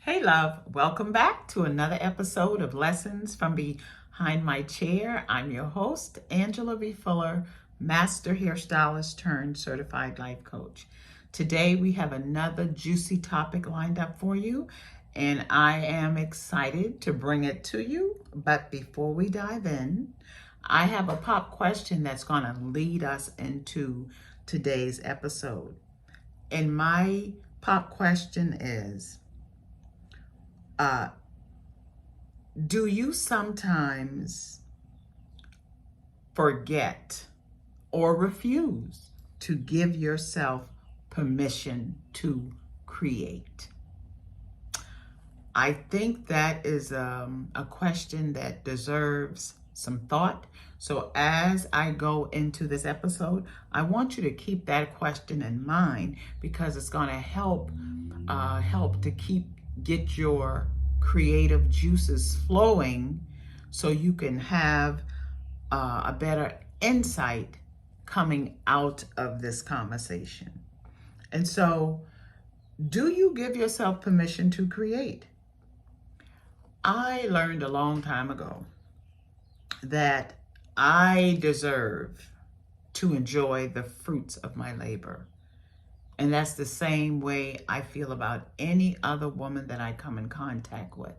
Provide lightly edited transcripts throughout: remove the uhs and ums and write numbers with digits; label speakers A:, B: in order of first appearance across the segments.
A: Hey, love. Welcome back to another episode of Lessons from Behind My Chair. I'm your host, Angela V. Fuller, Master Hairstylist turned Certified Life Coach. Today, we have another juicy topic lined up for you, and I am excited to bring it to you. But before we dive in, I have a pop question that's going to lead us into today's episode. And my pop question is, do you sometimes forget or refuse to give yourself permission to create? I think that is a question that deserves some thought. So as I go into this episode, I want you to keep that question in mind because it's going to help to get your creative juices flowing so you can have a better insight coming out of this conversation. And so, do you give yourself permission to create? I learned a long time ago that I deserve to enjoy the fruits of my labor. And that's the same way I feel about any other woman that I come in contact with.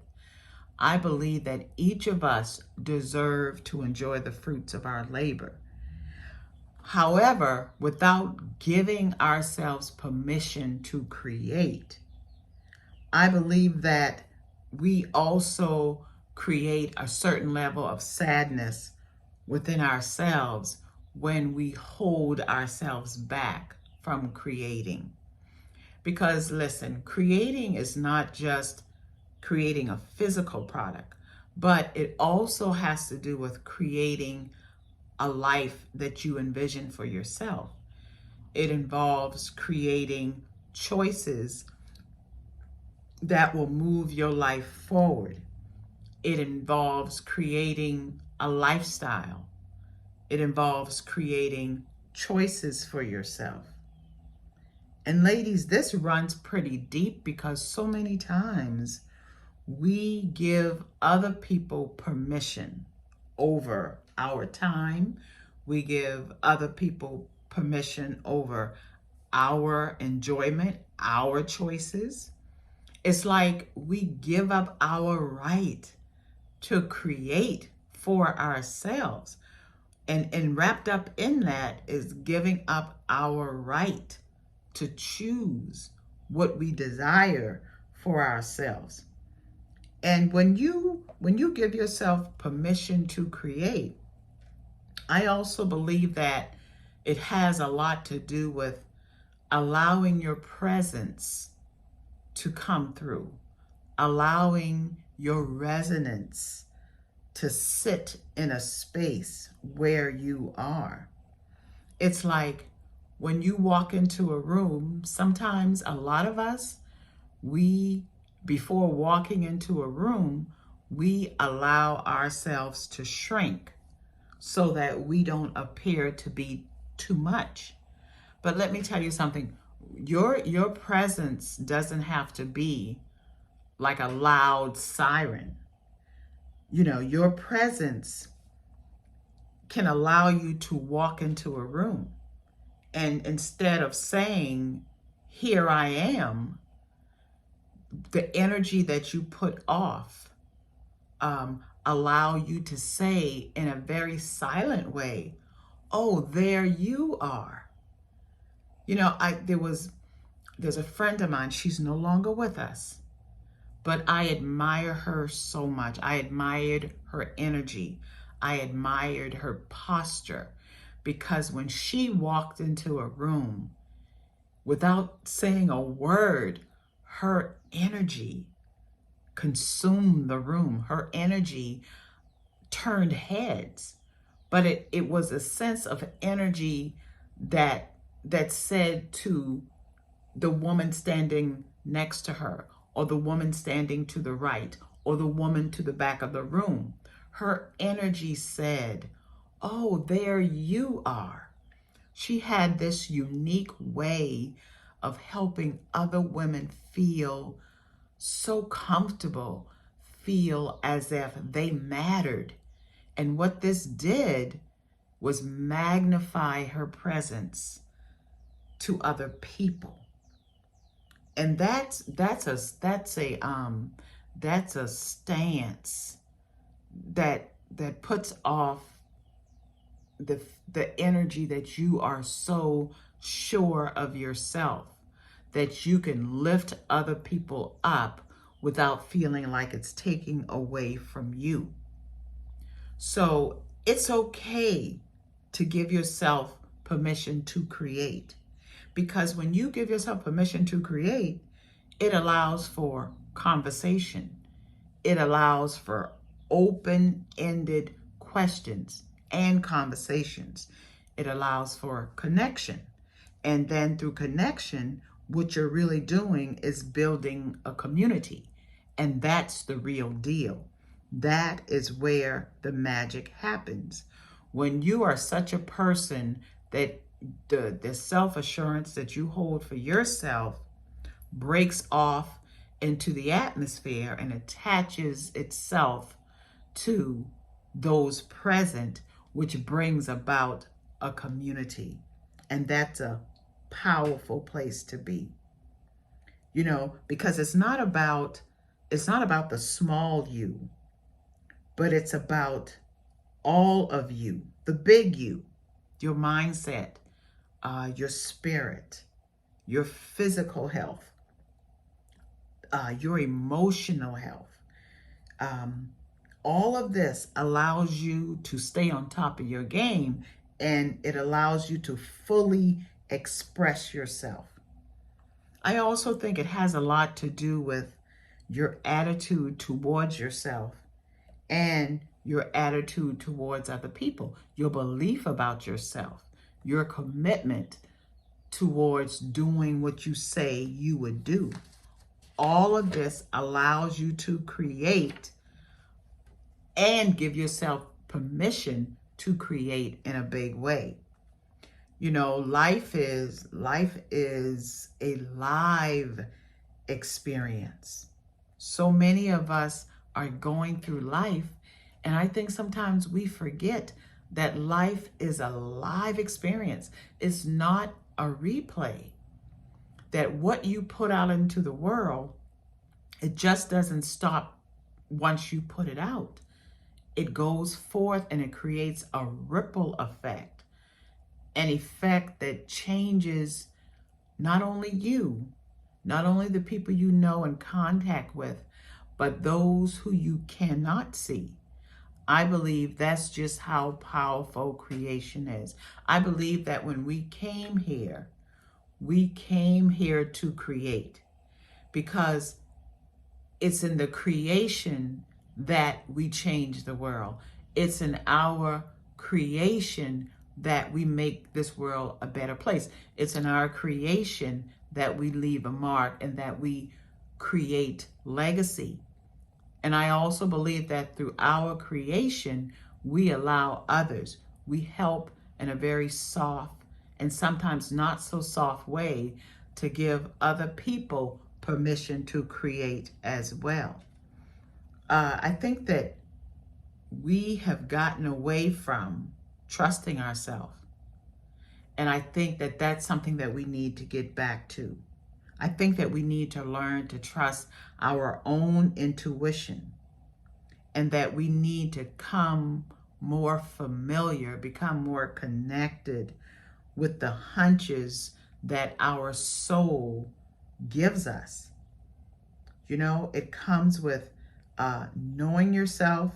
A: I believe that each of us deserve to enjoy the fruits of our labor. However, without giving ourselves permission to create, I believe that we also create a certain level of sadness within ourselves when we hold ourselves back from creating. Because listen, creating is not just creating a physical product, but it also has to do with creating a life that you envision for yourself. It involves creating choices that will move your life forward. It involves creating a lifestyle. It involves creating choices for yourself. And ladies, this runs pretty deep because so many times we give other people permission over our time. We give other people permission over our enjoyment, our choices. It's like we give up our right to create for ourselves. And wrapped up in that is giving up our right to choose what we desire for ourselves. And when you give yourself permission to create, I also believe that it has a lot to do with allowing your presence to come through, allowing your resonance to sit in a space where you are. It's like when you walk into a room, sometimes a lot of us, before walking into a room, we allow ourselves to shrink so that we don't appear to be too much. But let me tell you something. Your presence doesn't have to be like a loud siren. You know, your presence can allow you to walk into a room. And instead of saying, here I am, the energy that you put off allow you to say in a very silent way, oh, there you are. You know, there's a friend of mine, she's no longer with us, but I admire her so much. I admired her energy. I admired her posture. Because when she walked into a room, without saying a word, her energy consumed the room. Her energy turned heads. But it was a sense of energy that said to the woman standing next to her, or the woman standing to the right, or the woman to the back of the room, her energy said, oh, there you are. She had this unique way of helping other women feel so comfortable, feel as if they mattered. And what this did was magnify her presence to other people. And that's a stance that puts off the energy that you are so sure of yourself, that you can lift other people up without feeling like it's taking away from you. So it's okay to give yourself permission to create, because when you give yourself permission to create, it allows for conversation. It allows for open-ended questions and conversations. It allows for connection. And then through connection, what you're really doing is building a community. And that's the real deal. That is where the magic happens. When you are such a person that the self-assurance that you hold for yourself breaks off into the atmosphere and attaches itself to those present, which brings about a community. And that's a powerful place to be. You know, because it's not about the small you, but it's about all of you, the big you, your mindset, your spirit, your physical health, your emotional health. All of this allows you to stay on top of your game, and it allows you to fully express yourself. I also think it has a lot to do with your attitude towards yourself and your attitude towards other people, your belief about yourself, your commitment towards doing what you say you would do. All of this allows you to create and give yourself permission to create in a big way. You know, life is a live experience. So many of us are going through life, and I think sometimes we forget that life is a live experience. It's not a replay. That what you put out into the world, it just doesn't stop once you put it out. It goes forth and it creates a ripple effect, an effect that changes not only you, not only the people you know and contact with, but those who you cannot see. I believe that's just how powerful creation is. I believe that when we came here to create, because it's in the creation that we change the world. It's in our creation that we make this world a better place. It's in our creation that we leave a mark and that we create legacy. And I also believe that through our creation, we allow others, we help in a very soft and sometimes not so soft way to give other people permission to create as well. I think that we have gotten away from trusting ourselves. And I think that that's something that we need to get back to. I think that we need to learn to trust our own intuition, and that we need to become more familiar, become more connected with the hunches that our soul gives us. You know, it comes with knowing yourself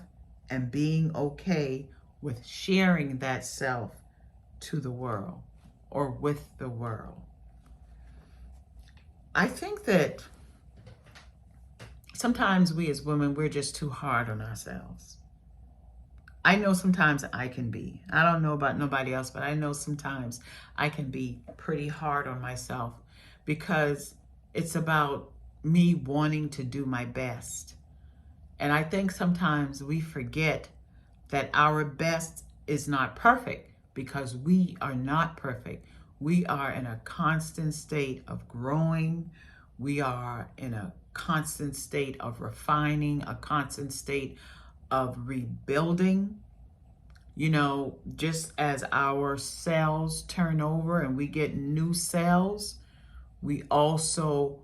A: and being okay with sharing that self to the world or with the world. I think that sometimes we as women, we're just too hard on ourselves. I know sometimes I can be. I don't know about nobody else, but I know sometimes I can be pretty hard on myself, because it's about me wanting to do my best. And I think sometimes we forget that our best is not perfect, because we are not perfect. We are in a constant state of growing. We are in a constant state of refining, a constant state of rebuilding. You know, just as our cells turn over and we get new cells, we also,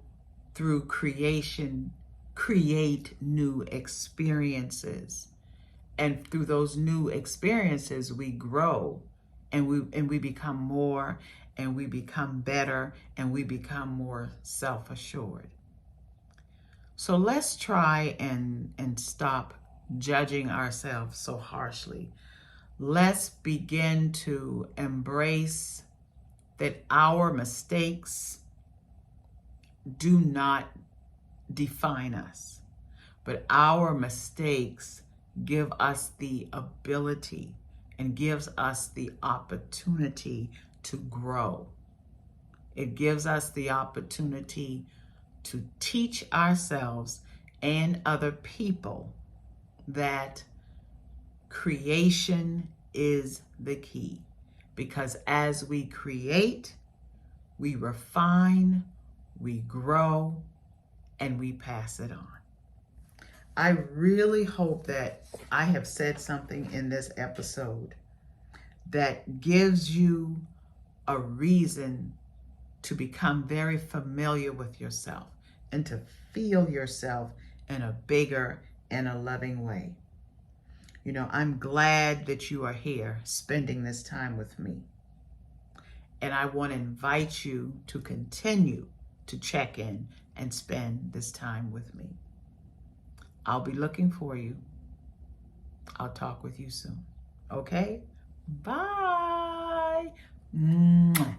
A: through creation, create new experiences. And through those new experiences, we grow and we become more, and we become better, and we become more self-assured. So let's try and stop judging ourselves so harshly. Let's begin to embrace that our mistakes do not define us, but our mistakes give us the ability and gives us the opportunity to grow. It gives us the opportunity to teach ourselves and other people that creation is the key. Because as we create, we refine, we grow, and we pass it on. I really hope that I have said something in this episode that gives you a reason to become very familiar with yourself and to feel yourself in a bigger and a loving way. You know, I'm glad that you are here spending this time with me. And I want to invite you to continue to check in and spend this time with me. I'll be looking for you. I'll talk with you soon. Okay? Bye. Mwah.